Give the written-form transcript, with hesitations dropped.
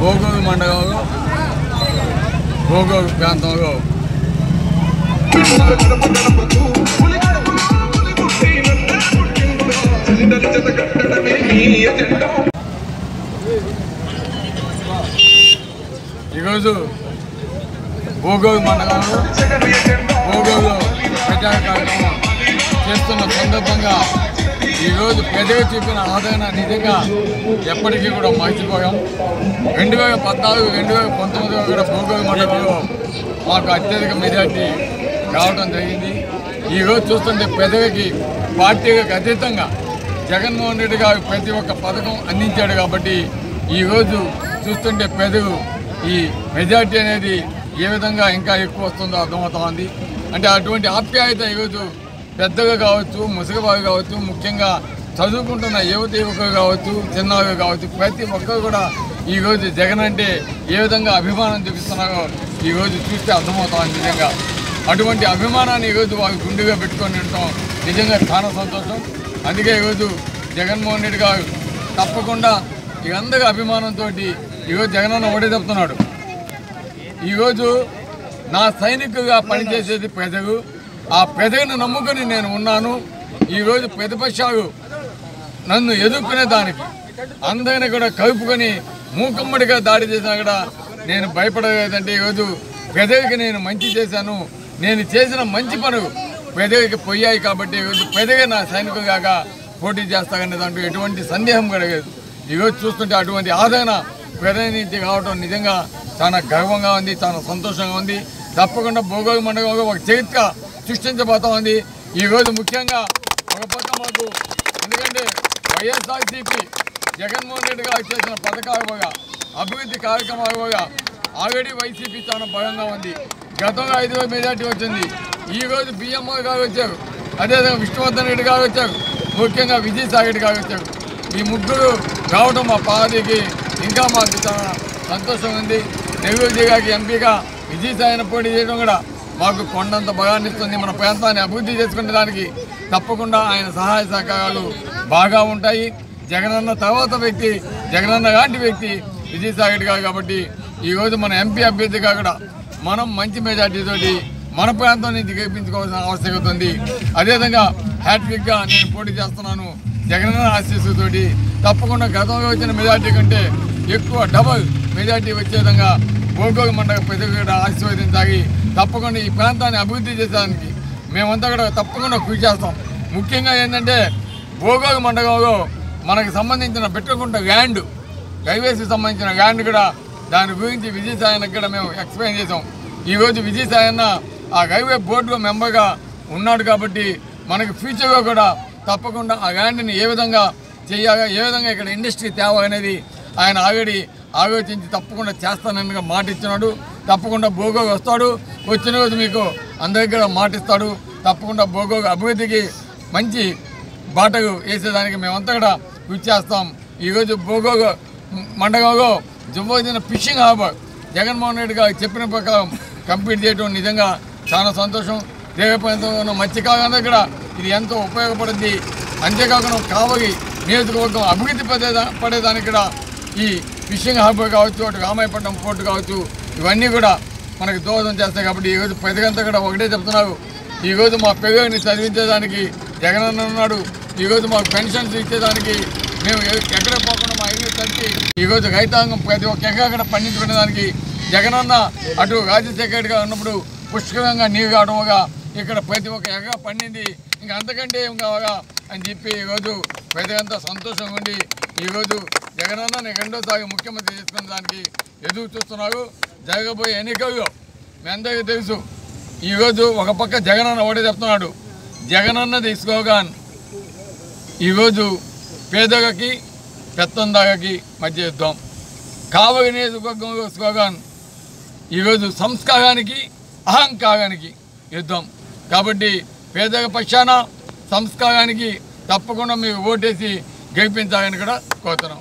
భోగోగు మండలంలో భోగోగు ప్రాంతంలో ఈరోజు భోగోగు మండలంలో భోగోగులో ప్రచార కార్యక్రమం చేస్తున్న సందర్భంగా ఈరోజు ప్రజలు చూపిన ఆదరణ నిజంగా ఎప్పటికీ కూడా మర్చిపోయాం. 2014, 2019 కూడా భోగోగు మండలంలో మాకు అత్యధిక మెజార్టీ రావడం జరిగింది. ఈరోజు చూస్తుంటే ప్రజలకి పార్టీలకు అతీతంగా జగన్మోహన్ రెడ్డి గారు ప్రతి ఒక్క పథకం అందించాడు. కాబట్టి ఈరోజు చూస్తుంటే ప్రజలు ఈ మెజార్టీ అనేది ఏ విధంగా ఇంకా ఎక్కువ వస్తుందో అర్థమవుతోంది. అంటే అటువంటి ఆప్యాయత ఈరోజు పెద్దగా కావచ్చు, ముసలివారు కావచ్చు, ముఖ్యంగా చదువుకుంటున్న యువకులు కావచ్చు, చిన్నవారు కావచ్చు, ప్రతి ఒక్కరు కూడా ఈరోజు జగన్ అంటే ఏ విధంగా అభిమానం చూపిస్తున్నారో ఈరోజు చూస్తే అర్థమవుతోంది. నిజంగా అటువంటి అభిమానాన్ని ఈరోజు వారు గుండెగా పెట్టుకొని ఉండటం నిజంగా చాలా సంతోషం. అందుకే ఈరోజు జగన్మోహన్ రెడ్డి గారు తప్పకుండా అందరి అభిమానంతో ఈరోజు జగనన్న ఓడే చెప్తున్నాడు. ఈరోజు నా సైనికుగా పనిచేసేది ప్రజలు, ఆ ప్రజలను నమ్ముకొని నేను ఉన్నాను. ఈరోజు ప్రతిపక్షాలు నన్ను ఎదుర్కొనే దానికి అందరిని కూడా కలుపుకొని మూకమ్మడిగా దాడి చేసినా కూడా నేను భయపడలేదంటే ఈరోజు ప్రజలకి నేను మంచి చేశాను, నేను చేసిన మంచి పనులు ప్రజలకి పోయాయి. కాబట్టి ఈరోజు ప్రజలే నా సైనికులుగా పోటీ చేస్తారనే దాంట్లో ఎటువంటి సందేహం కలగదు. ఈరోజు చూస్తుంటే అటువంటి ఆదరణ ప్రజల నుంచి కావడం నిజంగా చాలా గర్వంగా ఉంది, చాలా సంతోషంగా ఉంది. తప్పకుండా భోగోగు మండలంలో ఒక చరిత్ర సృష్టించబోతా ఉంది. ఈరోజు ముఖ్యంగా ఒక పక్క మాకు ఎందుకంటే వైఎస్ఆర్సీపీ జగన్మోహన్ రెడ్డి గారు చేసిన పథకాలుగా అభివృద్ధి కార్యక్రమాలుగా ఆల్రెడీ వైసీపీ చాలా బలంగా ఉంది. గతంలో 5,000 మెజార్టీ వచ్చింది. ఈరోజు బిఎంఓ గారు వచ్చారు, అదేవిధంగా విష్ణువర్ధన్ రెడ్డి గారు వచ్చారు, ముఖ్యంగా విజయసాయి రెడ్డి గారు వచ్చారు. ఈ ముగ్గురు రావడం మా పార్టీకి ఇంకా మాకు చాలా సంతోషం ఉంది. నెల్లూరు జిల్లాకి ఎంపీగా విజయసాయిని పోటీ చేయడం కూడా మాకు కొండంత బలాన్ని ఇస్తుంది. మన ప్రాంతాన్ని అభివృద్ధి చేసుకునే దానికి తప్పకుండా ఆయన సహాయ సహకారాలు బాగా ఉంటాయి. జగనన్న తర్వాత వ్యక్తి, జగనన్న లాంటి వ్యక్తి విజయసాయి రెడ్డి గారు. కాబట్టి ఈరోజు మన ఎంపీ అభ్యర్థిగా కూడా మనం మంచి మెజార్టీతోటి మన ప్రాంతం నుంచి గెలిపించుకోవాల్సిన ఆవశ్యకత ఉంది. అదేవిధంగా హ్యాట్రిక్గా నేను పోటీ చేస్తున్నాను జగనన్న ఆశీస్సుతోటి. తప్పకుండా గతంలో వచ్చిన మెజార్టీ కంటే ఎక్కువ డబల్ మెజార్టీ వచ్చే విధంగా భోగోగు మండల ప్రజలు కూడా ఆశీర్వదించాలి. తప్పకుండా ఈ ప్రాంతాన్ని అభివృద్ధి చేసేదానికి మేమంతా కూడా తప్పకుండా కృషి చేస్తాం. ముఖ్యంగా ఏంటంటే భోగోగు మండలంలో మనకు సంబంధించిన పెట్టకుండా ల్యాండ్, హైవేస్కి సంబంధించిన ల్యాండ్ కూడా దాని గురించి విజయసాయనకి కూడా మేము ఎక్స్ప్లెయిన్ చేసాం. ఈరోజు విజయసాయన్న ఆ హైవే బోర్డులో మెంబర్గా ఉన్నాడు. కాబట్టి మనకి ఫ్యూచర్లో కూడా తప్పకుండా ఆ ల్యాండ్ని ఏ విధంగా చేయాలి, ఏ విధంగా ఇక్కడ ఇండస్ట్రీ తేవాలనేది ఆయన ఆల్రెడీ ఆలోచించి తప్పకుండా చేస్తానని మాట ఇచ్చినాడు. తప్పకుండా భోగోగు వస్తాడు. వచ్చిన రోజు మీకు అందరికీ కూడా మాట ఇస్తాడు. తప్పకుండా భోగోగు అభివృద్ధికి మంచి బాటలు వేసేదానికి మేమంతా కూడా కృషి చేస్తాం. ఈరోజు భోగోగు మండలంలో జువ్వదిన ఫిషింగ్ హార్బర్ జగన్మోహన్ రెడ్డి గారు చెప్పిన ప్రకారం కంప్లీట్ చేయడం నిజంగా చాలా సంతోషం. దేవ ప్రాంతంలో ఉన్న మత్స్యకారులందరూ కూడా ఇది ఎంతో ఉపయోగపడుద్ది. అంతేకాకుండా కావలి నియోజకవర్గం అభివృద్ధి పడేదానికి కూడా ఈ ఫిషింగ్ హార్బర్ కావచ్చు, అటు రామాయపట్నం పోర్టు కావచ్చు, ఇవన్నీ కూడా మనకు దోహదం చేస్తాయి. కాబట్టి ఈరోజు ప్రజలంతా కూడా ఒకటే చెప్తున్నారు, ఈరోజు మా పిల్లల్ని చదివించేదానికి జగనన్న ఉన్నాడు. ఈరోజు మాకు పెన్షన్స్ ఇచ్చేదానికి మేము ఎక్కడ పోకుండా మా ఇల్లు కలిసి ఈరోజు రైతాంగం ప్రతి ఒక్క ఎక్కడ పండించుకునేదానికి జగనన్న అటు రాజశేఖర రెడ్డి గారు ఉన్నప్పుడు పుష్కలంగా నీరు కావడంగా ఇక్కడ ప్రతి ఒక్క ఎక్కడ పండింది, ఇంకా అంతకంటే ఏం కావాలా అని చెప్పి ఈరోజు ప్రజలంతా సంతోషంగా ఉండి ఈరోజు జగనన్న రెండోసారి ముఖ్యమంత్రి చేసుకునే దానికి ఎదురు చూస్తున్నారు. జరగబోయే ఎన్నికల్లో మీ అందరికీ తెలుసు. ఈరోజు ఒక పక్క జగనన్న ఒకటే చెప్తున్నాడు, జగనన్నది స్లోగాన్ ఈరోజు పేదలకి పెత్తందారికి మధ్య యుద్ధం. కావలి నియోజకవర్గంలో స్లోగాన్ ఈరోజు సంస్కారానికి అహంకారానికి యుద్ధం. కాబట్టి పేదల పక్షాన సంస్కారానికి తప్పకుండా మీరు ఓటేసి గెలిపించాలని కూడా కోరుతున్నాం.